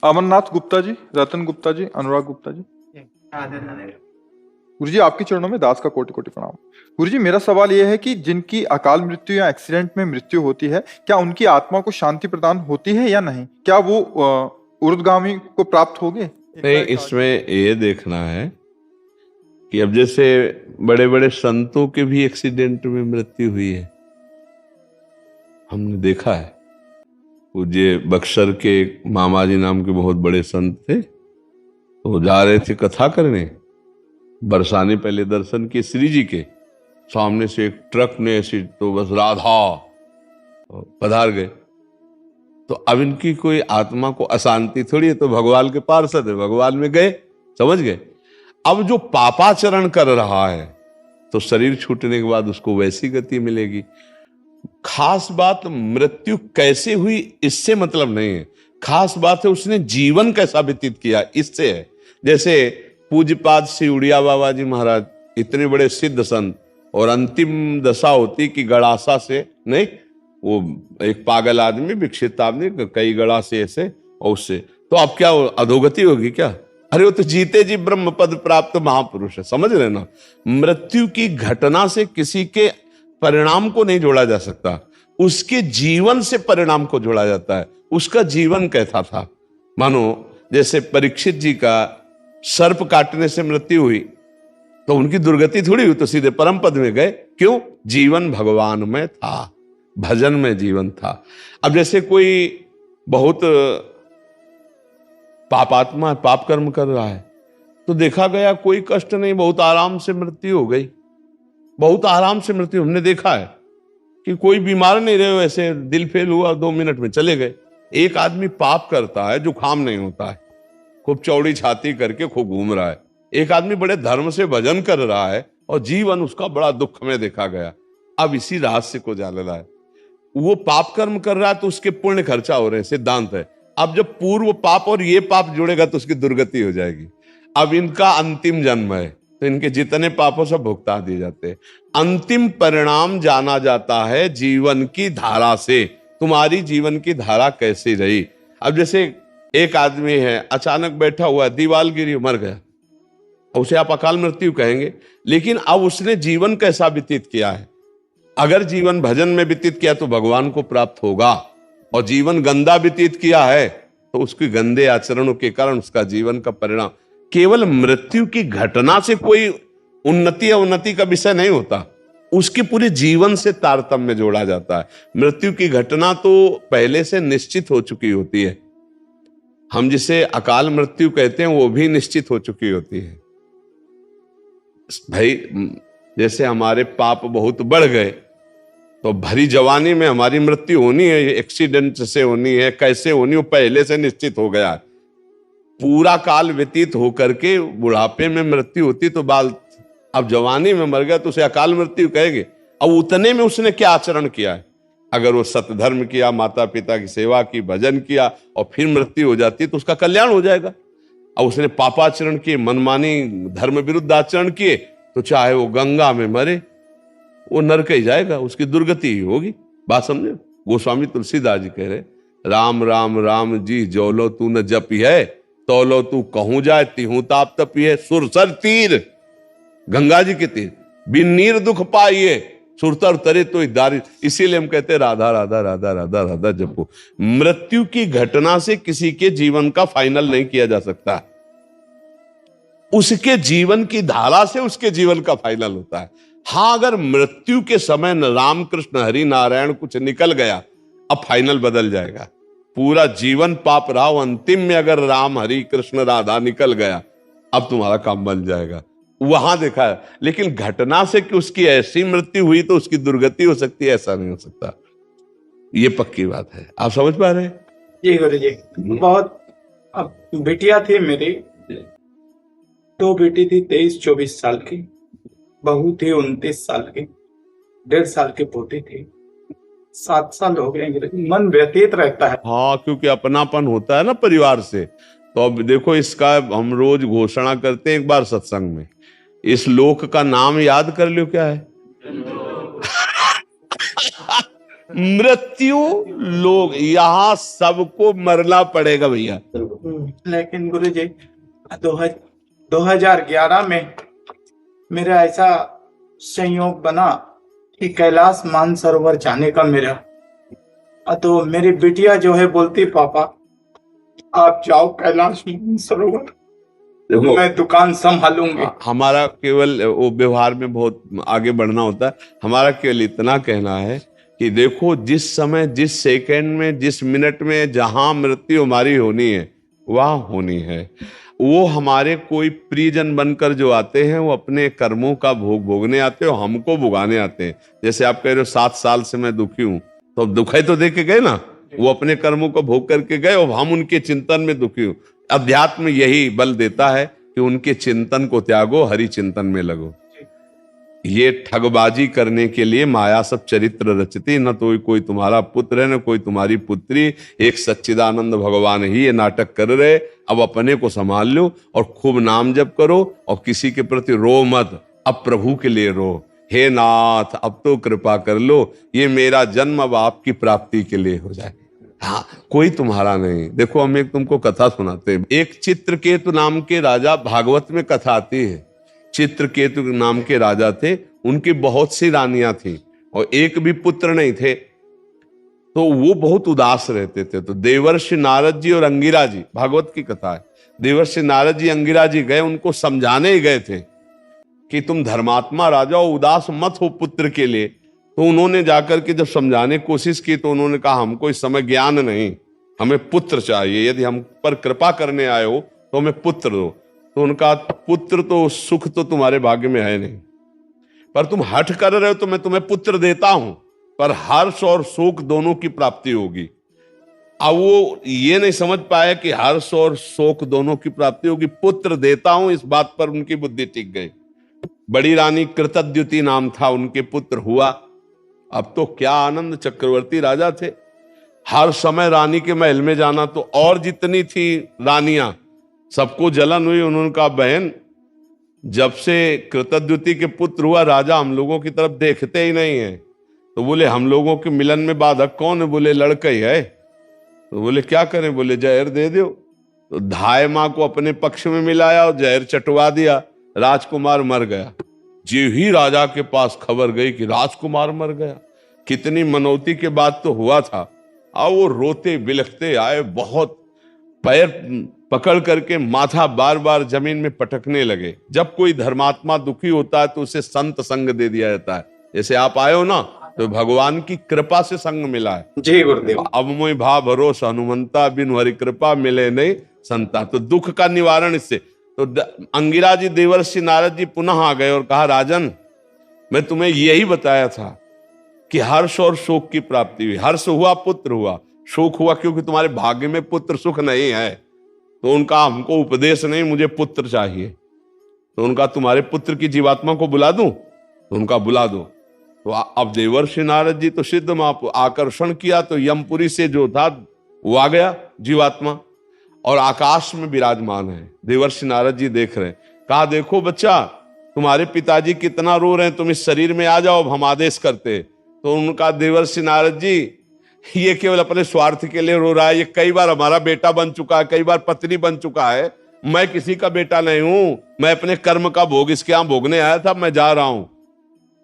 अमरनाथ गुप्ता जी, रतन गुप्ता जी, अनुराग गुप्ता जी। गुरु जी आपके चरणों में दास का कोटि कोटि प्रणाम। गुरु जी मेरा सवाल यह है कि जिनकी अकाल मृत्यु या एक्सीडेंट में मृत्यु होती है, क्या उनकी आत्मा को शांति प्रदान होती है या नहीं? क्या वो ऊर्ध्वगामी को प्राप्त होगे? नहीं, इसमें ये देखना है कि अब जैसे बड़े बड़े संतों के भी एक्सीडेंट में मृत्यु हुई है, हमने देखा है। पूज्य बक्सर के मामा जी नाम के बहुत बड़े संत थे, तो जा रहे थे कथा करने, बरसाने पहले दर्शन किए श्री जी के सामने से एक ट्रक ने ऐसी तो बस राधा पधार गए। तो अब इनकी कोई आत्मा को अशांति थोड़ी है, तो भगवान के पार्षद है, भगवान में गए, समझ गए। अब जो पापाचरण कर रहा है तो शरीर छूटने के बाद उसको वैसी गति मिलेगी। खास बात मृत्यु कैसे हुई इससे मतलब नहीं है, खास बात है उसने जीवन कैसा व्यतीत किया इससे है। जैसे पूज्यपाद श्री उड़िया बाबा जी महाराज इतने बड़े सिद्ध संत, और अंतिम दशा होती कि गड़ासा से नहीं, वो एक पागल आदमी, विक्षित आदमी, कई गड़ा से ऐसे और उससे, तो अब क्या अधोगति होगी क्या? अरे वो तो जीते जी ब्रह्म पद प्राप्त महापुरुष है, समझ रहे ना। मृत्यु की घटना से किसी के परिणाम को नहीं जोड़ा जा सकता, उसके जीवन से परिणाम को जोड़ा जाता है। उसका जीवन कैसा था, मानो जैसे परीक्षित जी का सर्प काटने से मृत्यु हुई तो उनकी दुर्गति थोड़ी हुई, तो सीधे परम पद में गए। क्यों? जीवन भगवान में था, भजन में जीवन था। अब जैसे कोई बहुत पापात्मा पाप कर्म कर रहा है, तो देखा गया कोई कष्ट नहीं, बहुत आराम से मृत्यु हो गई, बहुत आराम से मृत्यु। हमने देखा है कि कोई बीमार नहीं रहे, ऐसे दिल फेल हुआ 2 मिनट में चले गए। एक आदमी पाप करता है, जुकाम नहीं होता है, खूब चौड़ी छाती करके खूब घूम रहा है। एक आदमी बड़े धर्म से भजन कर रहा है और जीवन उसका बड़ा दुख में देखा गया। अब इसी रहस्य को जान रहा है, वो पाप कर्म कर रहा है तो उसके पुण्य खर्चा हो रहे हैं, सिद्धांत है। अब जब पूर्व पाप और ये पाप जुड़ेगा तो उसकी दुर्गति हो जाएगी। अब इनका अंतिम जन्म है तो इनके जितने पापों सब भुगता दिए जाते हैं। अंतिम परिणाम जाना जाता है जीवन की धारा से, तुम्हारी जीवन की धारा कैसी रही। अब जैसे एक आदमी है, अचानक बैठा हुआ है, दीवार गिरी, मर गया, उसे आप अकाल मृत्यु कहेंगे, लेकिन अब उसने जीवन कैसा व्यतीत किया है। अगर जीवन भजन में व्यतीत किया तो भगवान को प्राप्त होगा, और जीवन गंदा व्यतीत किया है तो उसके गंदे आचरणों के कारण उसका जीवन का परिणाम। केवल मृत्यु की घटना से कोई उन्नति अवनति का विषय नहीं होता, उसके पूरे जीवन से तारतम्य जोड़ा जाता है। मृत्यु की घटना तो पहले से निश्चित हो चुकी होती है, हम जिसे अकाल मृत्यु कहते हैं वो भी निश्चित हो चुकी होती है। भाई जैसे हमारे पाप बहुत बढ़ गए तो भरी जवानी में हमारी मृत्यु होनी है, एक्सीडेंट से होनी है, कैसे होनी हो पहले से निश्चित हो गया। पूरा काल व्यतीत होकर के बुढ़ापे में मृत्यु होती तो बाल, अब जवानी में मर गया तो उसे अकाल मृत्यु कहेंगे। अब उतने में उसने क्या आचरण किया है, अगर वो सतधर्म किया, माता पिता की सेवा की, भजन किया और फिर मृत्यु हो जाती तो उसका कल्याण हो जाएगा। अब उसने पापाचरण किए, मनमानी धर्म विरुद्ध आचरण किए, तो चाहे वो गंगा में मरे वो नरक ही जाएगा, उसकी दुर्गति ही होगी। बात समझे? गोस्वामी तुलसीदास जी कह रहे, राम राम राम जी जौलो तू न जपी है, तौलो तू कहूं जाए तिहू ताप तपी है। सुरसर तीर, गंगा जी के तीर, बिन नीर दुख पाइए, सुरतर तरे तो दारी। इसीलिए हम कहते हैं राधा राधा राधा राधा राधा जपो। मृत्यु की घटना से किसी के जीवन का फाइनल नहीं किया जा सकता, उसके जीवन की धारा से उसके जीवन का फाइनल होता है। हाँ, अगर मृत्यु के समय न राम कृष्ण हरि नारायण कुछ निकल गया, अब फाइनल बदल जाएगा। पूरा जीवन पाप रहा, अंतिम में अगर राम हरि कृष्ण राधा निकल गया, अब तुम्हारा काम बन जाएगा। वहां देखा है, लेकिन घटना से कि उसकी ऐसी मृत्यु हुई तो उसकी दुर्गति हो सकती है, ऐसा नहीं हो सकता। ये पक्की बात है, आप समझ पा रहे हैं? जी गुरु जी, बहुत। अब बिटिया थी मेरी, 2 बेटी थी, 23-24 साल की, बहू थी 29 साल की, 1.5 साल की पोती थी। 7 साल हो गए, मन व्यतीत रहता है। हाँ, क्योंकि अपनापन होता है ना परिवार से। तो अब देखो, इसका हम रोज घोषणा करते हैं एक बार सत्संग में, इस लोक का नाम याद कर लो, क्या है? मृत्यु लोग यहाँ सबको मरना पड़ेगा भैया। लेकिन गुरुजी 2011 में मेरा ऐसा संयोग बना कि कैलाश मानसरोवर जाने का मेरा, तो मेरी बिटिया जो है बोलती पापा आप जाओ कैलाश मानसरोवर, देखो मैं दुकान संभालूंगी। हमारा केवल वो व्यवहार में बहुत आगे बढ़ना होता है। हमारा केवल इतना कहना है कि देखो जिस समय, जिस सेकंड में, जिस मिनट में जहां मृत्यु हमारी होनी है वहां होनी है। वो हमारे कोई प्रियजन बनकर जो आते हैं वो अपने कर्मों का भोग भोगने आते हैं और हमको भुगाने आते हैं। जैसे आप कह रहे हो 7 साल से मैं दुखी हूं, तो अब दुखाई तो दे के गए ना, वो अपने कर्मों को भोग करके गए और हम उनके चिंतन में दुखी हूं। अध्यात्म यही बल देता है कि उनके चिंतन को त्यागो, हरि चिंतन में लगो। ये ठगबाजी करने के लिए माया सब चरित्र रचती, न तो कोई तुम्हारा पुत्र है न कोई तुम्हारी पुत्री, एक सच्चिदानंद भगवान ही ये नाटक कर रहे। अब अपने को संभाल लो और खूब नाम जप करो और किसी के प्रति रो मत, अब प्रभु के लिए रो, हे नाथ अब तो कृपा कर लो, ये मेरा जन्म अब आपकी प्राप्ति के लिए हो जाए। हाँ, कोई तुम्हारा नहीं। देखो हम एक तुमको कथा सुनाते हैं। एक चित्रकेतु नाम के राजा, भागवत में कथा आती है, चित्रकेतु नाम के राजा थे, उनकी बहुत सी रानियां थी और एक भी पुत्र नहीं थे, तो वो बहुत उदास रहते थे। तो देवर्षि नारद जी और अंगिरा जी, भागवत की कथा है, देवर्षि नारद जी अंगिरा जी गए, उनको समझाने ही गए थे कि तुम धर्मात्मा राजा हो, उदास मत हो पुत्र के लिए। तो उन्होंने जाकर के जब समझाने की कोशिश की तो उन्होंने कहा हमको इस समय ज्ञान नहीं, हमें पुत्र चाहिए, यदि हम पर कृपा करने आए हो तो हमें पुत्र दो। तो उनका पुत्र तो सुख तो तुम्हारे भाग्य में है नहीं, पर तुम हठ कर रहे हो तो मैं तुम्हें पुत्र देता हूं, पर हर्ष और शोक दोनों की प्राप्ति होगी। अब वो ये नहीं समझ पाया कि हर्ष और शोक दोनों की प्राप्ति होगी, पुत्र देता हूं, इस बात पर उनकी बुद्धि टिक गई। बड़ी रानी कृतद्युति नाम था, उनके पुत्र हुआ। अब तो क्या आनंद, चक्रवर्ती राजा थे, हर समय रानी के महल में जाना। तो और जितनी थी रानियां सबको जलन हुई। उन्होंने कहा बहन जब से कृतद्युति के पुत्र हुआ राजा हम लोगों की तरफ देखते ही नहीं है। तो बोले हम लोगों के मिलन में बाधक कौन है? बोले लड़का ही है। तो बोले क्या करें? बोले जहर दे दो। तो धाय माँ को अपने पक्ष में मिलाया और जहर चटवा दिया, राजकुमार मर गया। जी ही राजा के पास खबर गई कि राजकुमार मर गया। कितनी मनौती के बाद तो हुआ था। अब वो रोते बिलखते आए, बहुत पैर पकड़ करके माथा बार बार जमीन में पटकने लगे। जब कोई धर्मात्मा दुखी होता है तो उसे संत संग दे दिया जाता है। जैसे आप आए हो ना, तो भगवान की कृपा से संग मिला है। जय गुरुदेव। अब मोहि भा भरोसा हनुमंता, बिन हरि कृपा मिले नहीं संता। तो दुख का निवारण इससे। तो अंगिरा जी, देवर्षि नारद जी पुनः आ गए और कहा राजन मैं तुम्हें यही बताया था कि हर्ष और शोक की प्राप्ति हुई। हर्ष हुआ पुत्र हुआ, शोक हुआ क्योंकि तुम्हारे भाग्य में पुत्र सुख नहीं है। तो उनका हमको उपदेश नहीं, मुझे पुत्र चाहिए। तो उनका तुम्हारे पुत्र की जीवात्मा को बुला दूं? तो उनका बुला दो। तो अब देवर्षि नारद जी तो सिद्ध मां आकर्षण किया तो यमपुरी से जो था वो आ गया जीवात्मा और आकाश में विराजमान है। देवर्षि नारद जी देख रहे हैं। कहा देखो बच्चा तुम्हारे पिताजी कितना रो रहे हैं, तुम इस शरीर में आ जाओ, हम आदेश करते। तो उनका देवर्षि नारद जी ये केवल अपने स्वार्थ के लिए रो रहा है, ये कई बार हमारा बेटा बन चुका है, कई बार पत्नी बन चुका है, मैं किसी का बेटा नहीं हूं, मैं अपने कर्म का भोग इसके यहां भोगने आया था, मैं जा रहा हूं।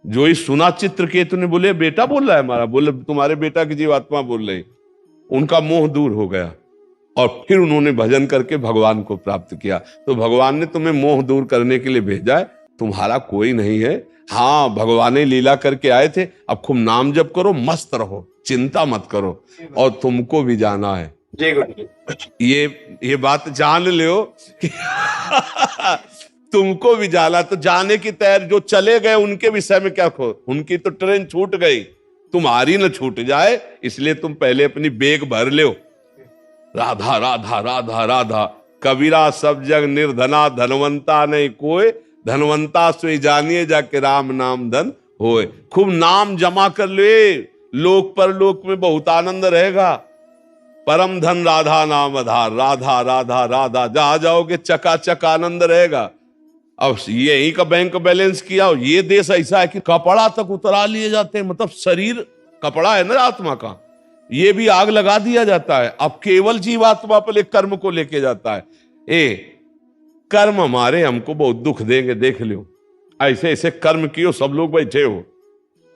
जो ही सुना चित्रकेतु ने बोले बेटा बोल रहा है हमारा, बोले तुम्हारे बेटा की जीवात्मा बोल रही। उनका मोह दूर हो गया और फिर उन्होंने भजन करके भगवान को प्राप्त किया। तो भगवान ने तुम्हें मोह दूर करने के लिए भेजा है, तुम्हारा कोई नहीं है। हाँ भगवान ने लीला करके आए थे, अब खूब नाम जप करो, मस्त रहो, चिंता मत करो, और तुमको भी जाना है। जय गुरुदेव। ये बात जान लो कि तुमको भी जाना, तो जाने की तैयारी। जो चले गए उनके विषय में क्या खो, उनकी तो ट्रेन छूट गई, तुम्हारी न छूट जाए, इसलिए तुम पहले अपनी बेग भर लो। राधा राधा राधा राधा, कबीरा सब जग निर्धना, धनवंता नहीं कोई, धनवंता सोई जानिए जाके राम नाम धन होए। खूब नाम जमा कर ले, लोक पर लोक में बहुत आनंद रहेगा। परम धन राधा नाम आधार, राधा राधा राधा, जहां जाओगे चकाचक आनंद रहेगा। अब यही का बैंक बैलेंस किया, ये देश ऐसा है कि कपड़ा तक उतरा लिए जाते हैं, मतलब शरीर कपड़ा है ना आत्मा का, ये भी आग लगा दिया जाता है। अब केवल जीवात्मा पर एक कर्म को लेके जाता है। कर्म हमारे हमको बहुत दुख देंगे, देख लो, ऐसे ऐसे कर्म कियो, सब लोग बैठे हो,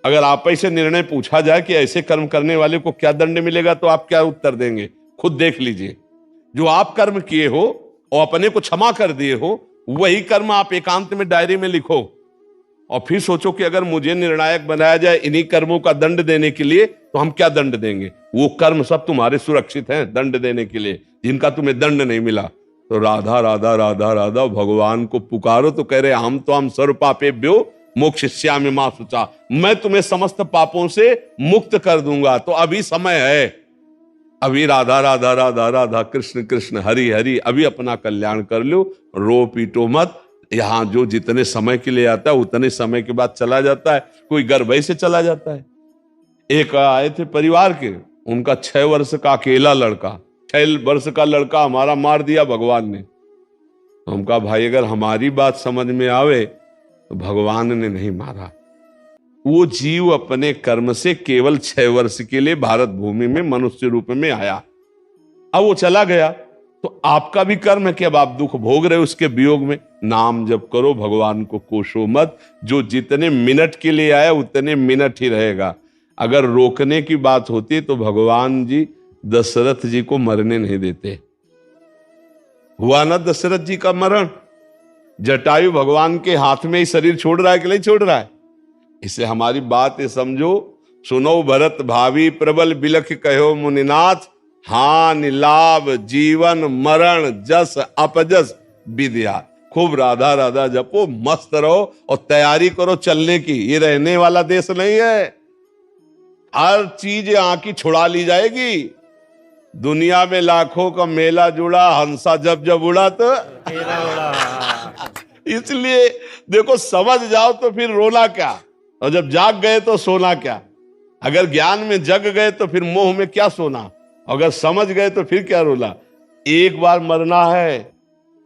अगर आप ऐसे निर्णय पूछा जाए कि ऐसे कर्म करने वाले को क्या दंड मिलेगा, तो आप क्या उत्तर देंगे? खुद देख लीजिए। जो आप कर्म किए हो और अपने को क्षमा कर दिए हो, वही कर्म आप एकांत में डायरी में लिखो और फिर सोचो कि अगर मुझे निर्णायक बनाया जाए इन्हीं कर्मों का दंड देने के लिए, तो हम क्या दंड देंगे? वो कर्म सब तुम्हारे सुरक्षित हैं दंड देने के लिए, जिनका तुम्हें दंड नहीं मिला। तो राधा राधा राधा राधा भगवान को पुकारो, तो कह रहे हम सर्व पापेभ्यो मोक्षयिष्यामि मा शुचा, मैं तुम्हें समस्त पापों से मुक्त कर दूंगा। तो अभी समय है, अभी राधा राधा राधा राधा कृष्ण कृष्ण हरि हरि, अभी अपना कल्याण कर लो, रो पीटो मत। यहां जो जितने समय के लिए आता है उतने समय के बाद चला जाता है, कोई गर्भ से चला जाता है। एक आए थे परिवार के, उनका 6 वर्ष का अकेला लड़का, 6 वर्ष का लड़का हमारा मार दिया भगवान ने। हम कहा भाई अगर हमारी बात समझ में आवे तो भगवान ने नहीं मारा, वो जीव अपने कर्म से केवल 6 वर्ष के लिए भारत भूमि में मनुष्य रूप में आया, अब वो चला गया। तो आपका भी कर्म है कि अब आप दुख भोग रहे हो उसके वियोग में। नाम जप करो, भगवान को कोसो मत। जो जितने मिनट के लिए आया उतने मिनट ही रहेगा। अगर रोकने की बात होती तो भगवान जी दशरथ जी को मरने नहीं देते। हुआ ना दशरथ जी का मरण, जटायु भगवान के हाथ में ही शरीर छोड़ रहा है कि नहीं छोड़ रहा है? इसे हमारी बात समझो। सुनो भरत भावी प्रबल बिलख कहो मुनिनाथ, हानि लाभ जीवन मरण जस अपजस विद्या। खूब राधा राधा जपो, मस्त रहो और तैयारी करो चलने की। ये रहने वाला देश नहीं है, हर चीज यहाँ की छुड़ा ली जाएगी। दुनिया में लाखों का मेला जुड़ा, हंसा जब जब उड़ा तो इसलिए देखो समझ जाओ तो फिर रोना क्या, और जब जाग गए तो सोना क्या। अगर ज्ञान में जग गए तो फिर मोह में क्या सोना, अगर समझ गए तो फिर क्या रोला। एक बार मरना है,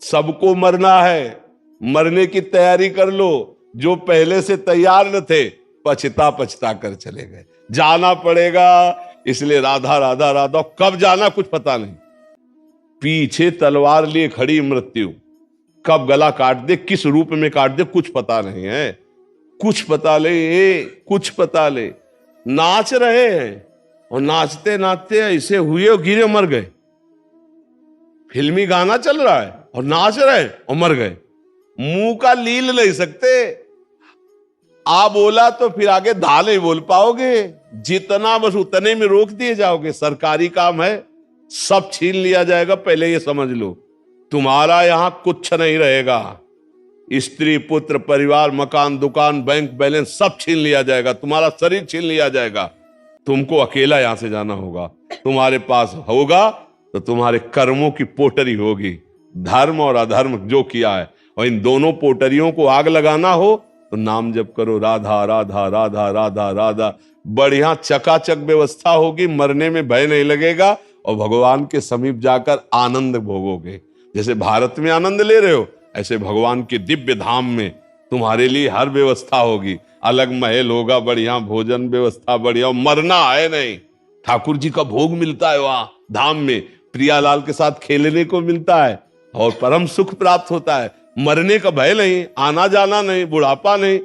सबको मरना है, मरने की तैयारी कर लो। जो पहले से तैयार न थे पछता पछता कर चले गए, जाना पड़ेगा। इसलिए राधा राधा राधा, कब जाना कुछ पता नहीं। पीछे तलवार लिए खड़ी मृत्यु, कब गला काट दे, किस रूप में काट दे कुछ पता नहीं है। कुछ पता ले, कुछ पता ले। नाच रहे हैं और नाचते नाचते ऐसे हुए और गिरे मर गए। फिल्मी गाना चल रहा है और नाच रहे और मर गए। मुंह का लील नहीं सकते। आ बोला तो फिर आगे धा नहीं बोल पाओगे, जितना बस उतने में रोक दिए जाओगे। सरकारी काम है, सब छीन लिया जाएगा, पहले ये समझ लो। तुम्हारा यहां कुछ नहीं रहेगा। स्त्री पुत्र परिवार मकान दुकान बैंक बैलेंस सब छीन लिया जाएगा, तुम्हारा शरीर छीन लिया जाएगा। तुमको अकेला यहां से जाना होगा। तुम्हारे पास होगा तो तुम्हारे कर्मों की पोटरी होगी, धर्म और अधर्म जो किया है, और इन दोनों पोटरियों को आग लगाना हो तो नाम जप करो, राधा राधा राधा राधा राधा। बढ़िया चकाचक व्यवस्था होगी, मरने में भय नहीं लगेगा और भगवान के समीप जाकर आनंद भोगोगे। जैसे भारत में आनंद ले रहे हो, ऐसे भगवान के दिव्य धाम में तुम्हारे लिए हर व्यवस्था होगी। अलग महल होगा, बढ़िया भोजन व्यवस्था बढ़िया, मरना है नहीं। ठाकुर जी का भोग मिलता है वहां धाम में, प्रियालाल के साथ खेलने को मिलता है और परम सुख प्राप्त होता है। मरने का भय नहीं, आना जाना नहीं, बुढ़ापा नहीं।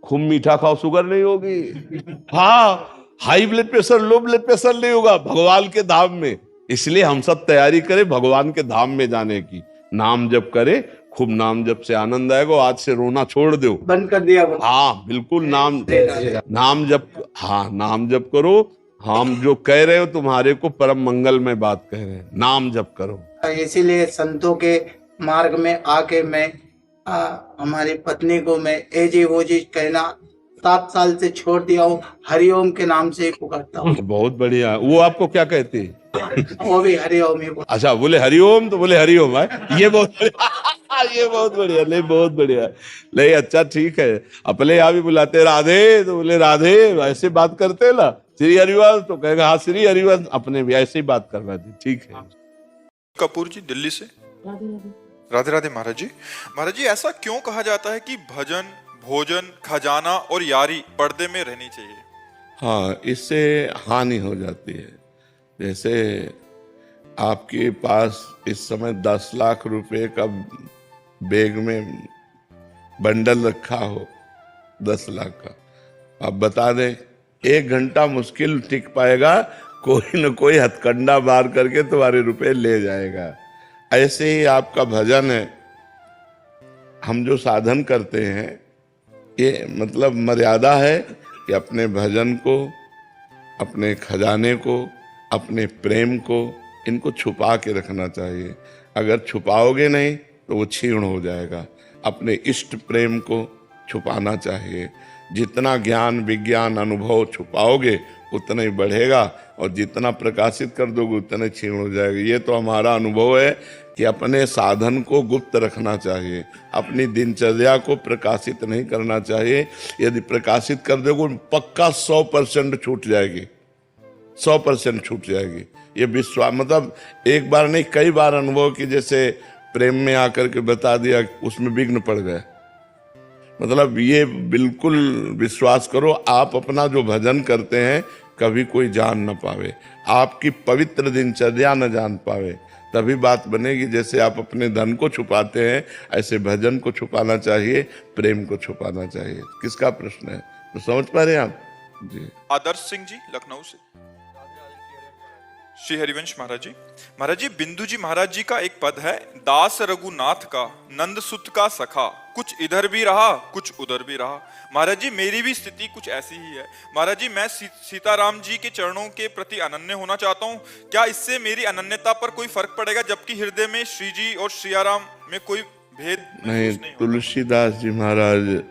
खूब मीठा खाओ, शुगर नहीं होगी। हाँ, high blood pressure low blood pressure नहीं होगा भगवान के धाम में। इसलिए हम सब तैयारी करें भगवान के धाम में जाने की। नाम जप करे, खूब नाम जप से आनंद आएगा। आज से रोना छोड़ दो, बंद कर दिया। हाँ बिल्कुल, नाम जप, हाँ नाम जप करो। हम जो कह रहे हो तुम्हारे को परम मंगल में बात कह रहे हैं, नाम जप करो। इसीलिए संतों के मार्ग में आके मैं हमारी पत्नी को मैं ए जी वो जी कहना 7 साल से छोड़ दिया हूँ। हरिओम के नाम से ही पुकारता हूँ। बहुत बढ़िया। वो आपको क्या कहती है? वो भी हरिओम ही। अच्छा, बोले हरिओम तो बोले हरिओम है। ये बहुत ये बहुत बढ़िया, नहीं बहुत बढ़िया, नहीं अच्छा ठीक है। अपने यहाँ भी बुलाते राधे तो बोले राधे, ऐसे बात करते ना। श्री हरिवंश तो कहेगा हाँ श्री हरिवंश, अपने भी ऐसे ही बात करवा दी। ठीक है। कपूर जी दिल्ली से। राधे राधे महाराज जी। महाराज जी, ऐसा क्यों कहा जाता है कि भजन भोजन खजाना और यारी पर्दे में रहनी चाहिए? हाँ, इससे हानि हो जाती है। जैसे आपके पास इस समय 10 लाख रुपए का बैग में बंडल रखा हो, 10 लाख का, आप बता दें 1 घंटा मुश्किल टिक पाएगा, कोई न कोई हथकंडा मार करके तुम्हारे रुपए ले जाएगा। ऐसे ही आपका भजन है, हम जो साधन करते हैं, ये मतलब मर्यादा है कि अपने भजन को, अपने खजाने को, अपने प्रेम को, इनको छुपा के रखना चाहिए। अगर छुपाओगे नहीं तो वो क्षीण हो जाएगा। अपने इष्ट प्रेम को छुपाना चाहिए। जितना ज्ञान विज्ञान अनुभव छुपाओगे उतना ही बढ़ेगा, और जितना प्रकाशित कर दोगे उतना क्षीण हो जाएगा। ये तो हमारा अनुभव है कि अपने साधन को गुप्त रखना चाहिए, अपनी दिनचर्या को प्रकाशित नहीं करना चाहिए। यदि प्रकाशित कर दोगे पक्का 100% छूट जाएगी, 100% छूट जाएगी। ये विश्वास, मतलब एक बार नहीं कई बार अनुभव कि जैसे प्रेम में आकर के बता दिया, उसमें विघ्न पड़ गए। मतलब ये बिल्कुल विश्वास करो, आप अपना जो भजन करते हैं कभी कोई जान न पावे, आपकी पवित्र दिनचर्या न जान पावे, तभी बात बनेगी। जैसे आप अपने धन को छुपाते हैं, ऐसे भजन को छुपाना चाहिए, प्रेम को छुपाना चाहिए। किसका प्रश्न है, तो समझ पा रहे हैं आप जी? आदर्श सिंह जी लखनऊ से। श्री हरिवंश महाराज जी बिंदु जी महाराज जी का एक पद है, दास रघुनाथ का नंद सुत का सखा, कुछ इधर भी रहा कुछ उधर भी रहा। महाराज जी मेरी भी स्थिति कुछ ऐसी ही है। महाराज जी मैं सीताराम जी के चरणों के प्रति अनन्य होना चाहता हूँ, क्या इससे मेरी अनन्यता पर कोई फर्क पड़ेगा, जबकि हृदय में श्री जी और श्रीयाराम में कोई भेद नहीं। तुलसीदास जी महाराज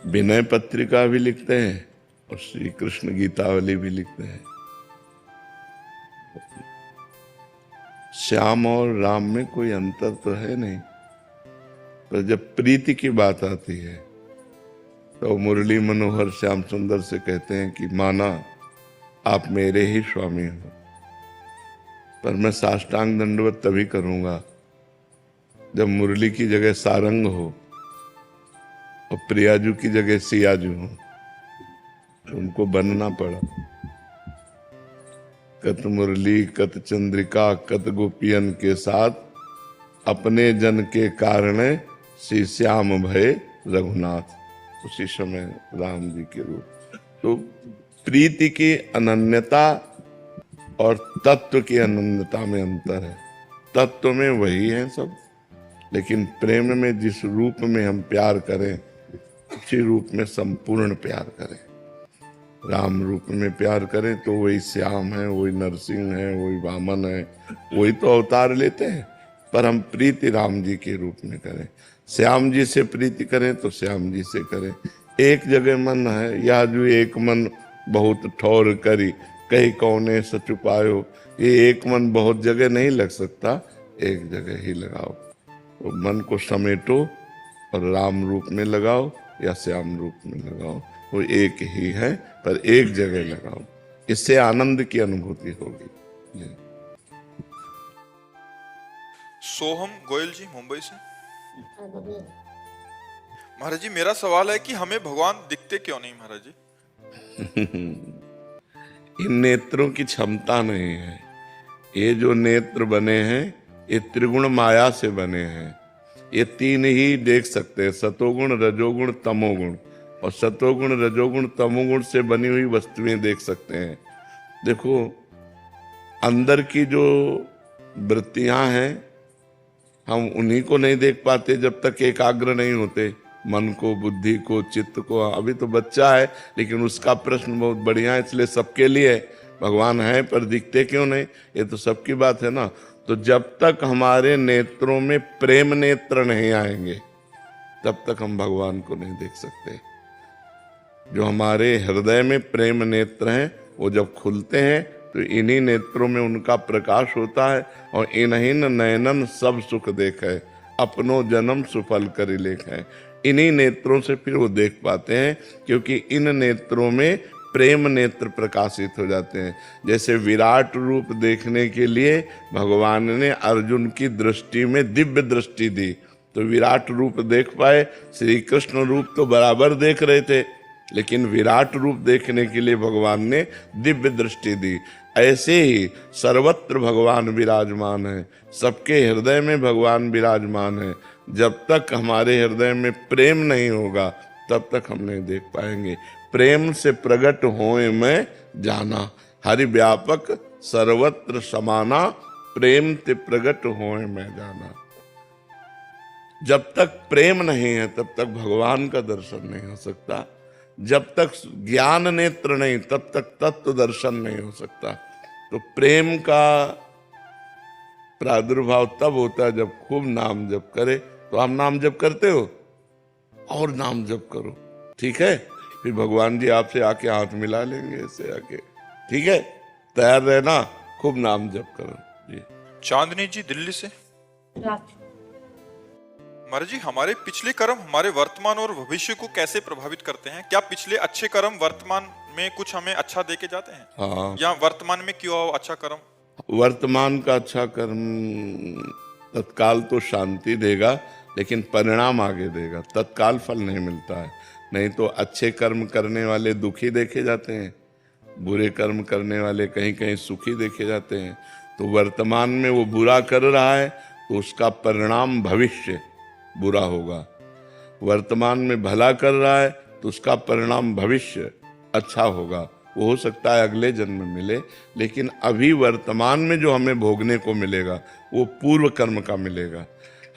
विनय पत्रिका भी लिखते हैं और श्री कृष्ण गीतावली भी लिखते हैं। श्याम और राम में कोई अंतर तो है नहीं, पर जब प्रीति की बात आती है तो मुरली मनोहर श्याम सुंदर से कहते हैं कि माना आप मेरे ही स्वामी हो, पर मैं साष्टांग दंडवत तभी करूंगा जब मुरली की जगह सारंग हो और प्रियाजू की जगह सियाजू हो। उनको बनना पड़ा। कत मुरली कत चंद्रिका कत गोपियन के साथ, अपने जन के कारण श्री श्याम भय रघुनाथ। उसी समय राम जी के रूप। तो प्रीति की अनन्यता और तत्व की अनन्यता में अंतर है। तत्व में वही है सब, लेकिन प्रेम में जिस रूप में हम प्यार करें उसी रूप में संपूर्ण प्यार करें। राम रूप में प्यार करें तो वही श्याम है, वही नरसिंह है, वही वामन है, वही तो अवतार लेते हैं। पर हम प्रीति राम जी के रूप में करें। श्याम जी से प्रीति करें तो श्याम जी से करें। एक जगह मन है, या जो एक मन बहुत ठौर करी, कहीं कौने सचुपायो। ये एक मन बहुत जगह नहीं लग सकता, एक जगह ही लगाओ। तो मन को समेटो और राम रूप में लगाओ या श्याम रूप में लगाओ, वो एक ही है, पर एक जगह लगाओ। इससे आनंद की अनुभूति होगी। सोहम गोयल जी मुंबई से। महाराज जी मेरा सवाल है कि हमें भगवान दिखते क्यों नहीं महाराज जी? इन नेत्रों की क्षमता नहीं है। ये जो नेत्र बने हैं ये त्रिगुण माया से बने हैं। ये तीन ही देख सकते हैं, सतोगुण रजोगुण तमोगुण। और सतोगुण रजोगुण तमोगुण से बनी हुई वस्तुएं देख सकते हैं। देखो अंदर की जो वृत्तियां हैं हम उन्हीं को नहीं देख पाते जब तक एकाग्र नहीं होते। मन को, बुद्धि को, चित्त को। अभी तो बच्चा है, लेकिन उसका प्रश्न बहुत बढ़िया है, इसलिए सबके लिए भगवान है पर दिखते क्यों नहीं, ये तो सबकी बात है ना। तो जब तक हमारे नेत्रों में प्रेम नेत्र नहीं आएंगे तब तक हम भगवान को नहीं देख सकते। जो हमारे हृदय में प्रेम नेत्र हैं वो जब खुलते हैं तो इन्हीं नेत्रों में उनका प्रकाश होता है। और इन्हीं नयनन सब सुख देखे, अपनो जन्म सुफल कर लेखे। इन्हीं नेत्रों से फिर वो देख पाते हैं, क्योंकि इन नेत्रों में प्रेम नेत्र प्रकाशित हो जाते हैं। जैसे विराट रूप देखने के लिए भगवान ने अर्जुन की दृष्टि में दिव्य दृष्टि दी तो विराट रूप देख पाए। श्री कृष्ण रूप तो बराबर देख रहे थे, लेकिन विराट रूप देखने के लिए भगवान ने दिव्य दृष्टि दी। ऐसे ही सर्वत्र भगवान विराजमान है, सबके हृदय में भगवान विराजमान है। जब तक हमारे हृदय में प्रेम नहीं होगा तब तक हम नहीं देख पाएंगे। प्रेम से प्रकट होए मैं जाना, हरि व्यापक सर्वत्र समाना, प्रेम ते प्रकट होए मैं जाना। जब तक प्रेम नहीं है तब तक भगवान का दर्शन नहीं हो सकता। जब तक ज्ञान नेत्र नहीं तब तक तत्व दर्शन नहीं हो सकता। तो प्रेम का प्रादुर्भाव तब होता है जब खूब नाम जप करे। तो आप नाम जप करते हो और नाम जप करो, ठीक है? फिर भगवान जी आपसे आके हाथ मिला लेंगे ऐसे आके, ठीक है? तैयार रहना, खूब नाम जप करो जी। चांदनी जी दिल्ली से। महाराज जी, हमारे पिछले कर्म हमारे वर्तमान और भविष्य को कैसे प्रभावित करते हैं? क्या पिछले अच्छे कर्म वर्तमान में कुछ हमें अच्छा दे के जाते हैं? हाँ, या वर्तमान में क्यों हो अच्छा कर्म? वर्तमान का अच्छा कर्म तत्काल तो शांति देगा, लेकिन परिणाम आगे देगा। तत्काल फल नहीं मिलता है। नहीं तो अच्छे कर्म करने वाले दुखी देखे जाते हैं, बुरे कर्म करने वाले कहीं कहीं सुखी देखे जाते हैं। तो वर्तमान में वो बुरा कर रहा है तो उसका परिणाम भविष्य बुरा होगा। वर्तमान में भला कर रहा है तो उसका परिणाम भविष्य अच्छा होगा। वो हो सकता है अगले जन्म में मिले, लेकिन अभी वर्तमान में जो हमें भोगने को मिलेगा वो पूर्व कर्म का मिलेगा।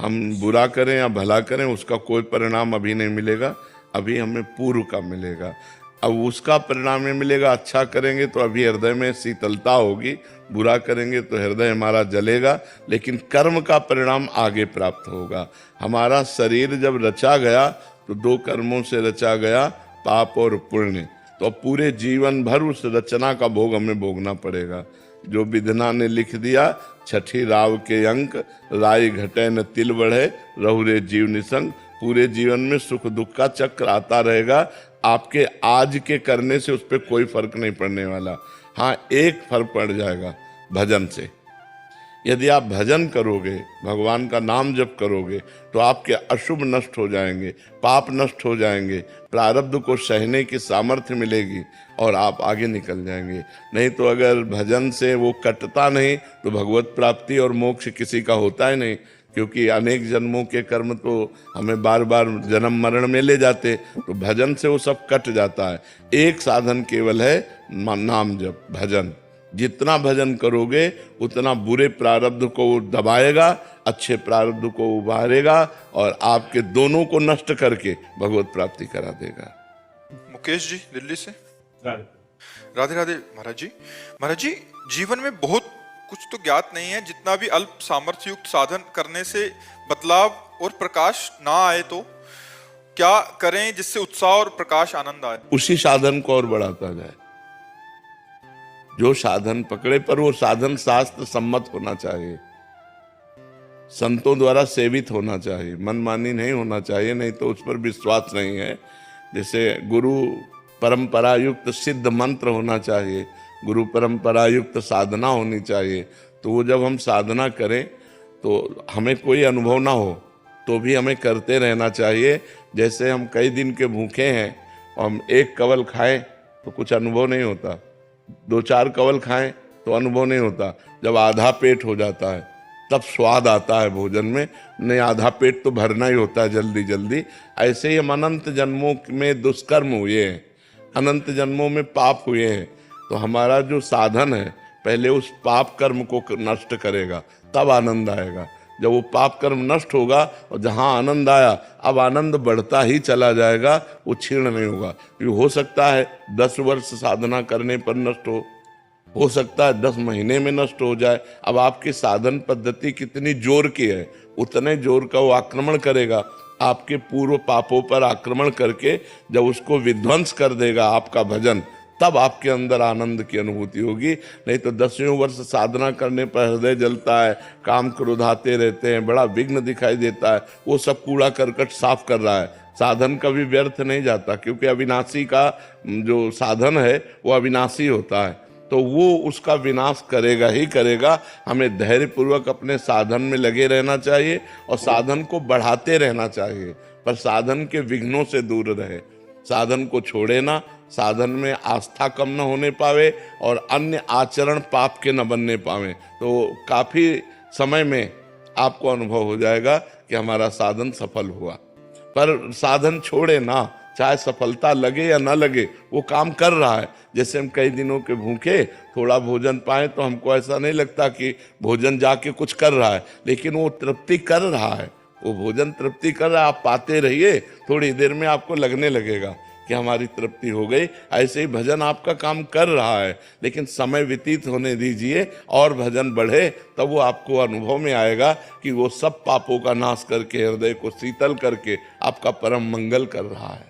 हम बुरा करें या भला करें उसका कोई परिणाम अभी नहीं मिलेगा, अभी हमें पूर्व का मिलेगा। अब उसका परिणाम में मिलेगा, अच्छा करेंगे तो अभी हृदय में शीतलता होगी, बुरा करेंगे तो हृदय हमारा जलेगा, लेकिन कर्म का परिणाम आगे प्राप्त होगा। हमारा शरीर जब रचा गया तो दो कर्मों से रचा गया, पाप और पुण्य। तो अब पूरे जीवन भर उस रचना का भोग हमें भोगना पड़ेगा। जो विधना ने लिख दिया, छठी राव के अंक, राय घटे न तिल बढ़े, रहुरे जीव निसंग। पूरे जीवन में सुख दुख का चक्र आता रहेगा। आपके आज के करने से उस पर कोई फर्क नहीं पड़ने वाला। हाँ, एक फर्क पड़ जाएगा भजन से। यदि आप भजन करोगे, भगवान का नाम जप करोगे, तो आपके अशुभ नष्ट हो जाएंगे, पाप नष्ट हो जाएंगे, प्रारब्ध को सहने की सामर्थ्य मिलेगी और आप आगे निकल जाएंगे। नहीं तो अगर भजन से वो कटता नहीं तो भगवत प्राप्ति और मोक्ष किसी का होता ही नहीं, क्योंकि अनेक जन्मों के कर्म तो हमें बार बार जन्म मरण में ले जाते। तो भजन से वो सब कट जाता है। एक साधन केवल है नाम जप, भजन। जितना भजन करोगे उतना बुरे प्रारब्ध को दबाएगा, अच्छे प्रारब्ध को उभारेगा और आपके दोनों को नष्ट करके भगवत प्राप्ति करा देगा। मुकेश जी दिल्ली से। राधे राधे महाराज जी। महाराज जी, जीवन में बहुत कुछ तो ज्ञात नहीं है, जितना भी अल्प सामर्थ्य युक्त साधन करने से बदलाव और प्रकाश ना आए तो क्या करें जिससे उत्साह और प्रकाश आनंद आए? उसी साधन को और बढ़ाता जाए। जो साधन पकड़े पर वो साधन शास्त्र सम्मत होना चाहिए, संतों द्वारा सेवित होना चाहिए, मनमानी नहीं होना चाहिए, नहीं तो उस पर विश्वास नहीं है। जैसे गुरु परंपरा युक्त सिद्ध मंत्र होना चाहिए, गुरु परंपरा युक्त साधना होनी चाहिए। तो वो जब हम साधना करें तो हमें कोई अनुभव ना हो तो भी हमें करते रहना चाहिए। जैसे हम कई दिन के भूखे हैं और हम एक कवल खाएं तो कुछ अनुभव नहीं होता, 2-4 कवल खाएं तो अनुभव नहीं होता। जब आधा पेट हो जाता है तब स्वाद आता है भोजन में, नहीं आधा पेट तो भरना ही होता है जल्दी जल्दी। ऐसे ही हम अनंत जन्मों में दुष्कर्म हुए हैं, अनंत जन्मों में पाप हुए हैं। तो हमारा जो साधन है पहले उस पाप कर्म को नष्ट करेगा, तब आनंद आएगा। जब वो पाप कर्म नष्ट होगा और जहाँ आनंद आया, अब आनंद बढ़ता ही चला जाएगा, वो क्षीण नहीं होगा। ये हो सकता है 10 वर्ष साधना करने पर नष्ट हो सकता है 10 महीने में नष्ट हो जाए। अब आपकी साधन पद्धति कितनी जोर की है, उतने जोर का वो आक्रमण करेगा, आपके पूर्व पापों पर आक्रमण करके जब उसको विध्वंस कर देगा आपका भजन, तब आपके अंदर आनंद की अनुभूति होगी। नहीं तो 10वें वर्ष साधना करने पर हृदय जलता है, काम क्रोध आते रहते हैं, बड़ा विघ्न दिखाई देता है, वो सब कूड़ा करकट साफ कर रहा है। साधन कभी व्यर्थ नहीं जाता, क्योंकि अविनाशी का जो साधन है वो अविनाशी होता है, तो वो उसका विनाश करेगा ही करेगा। हमें धैर्यपूर्वक अपने साधन में लगे रहना चाहिए और साधन को बढ़ाते रहना चाहिए, पर साधन के विघ्नों से दूर रहे। साधन को छोड़े ना, साधन में आस्था कम न होने पावे और अन्य आचरण पाप के न बनने पावे, तो काफी समय में आपको अनुभव हो जाएगा कि हमारा साधन सफल हुआ। पर साधन छोड़े ना, चाहे सफलता लगे या ना लगे, वो काम कर रहा है। जैसे हम कई दिनों के भूखे थोड़ा भोजन पाए तो हमको ऐसा नहीं लगता कि भोजन जाके कुछ कर रहा है, लेकिन वो तृप्ति कर रहा है, वो भोजन तृप्ति कर रहा है। आप पाते रहिए, थोड़ी देर में आपको लगने लगेगा कि हमारी तृप्ति हो गई। ऐसे ही भजन आपका काम कर रहा है, लेकिन समय व्यतीत होने दीजिए और भजन बढ़े, तब वो आपको अनुभव में आएगा कि वो सब पापों का नाश करके, हृदय को शीतल करके आपका परम मंगल कर रहा है।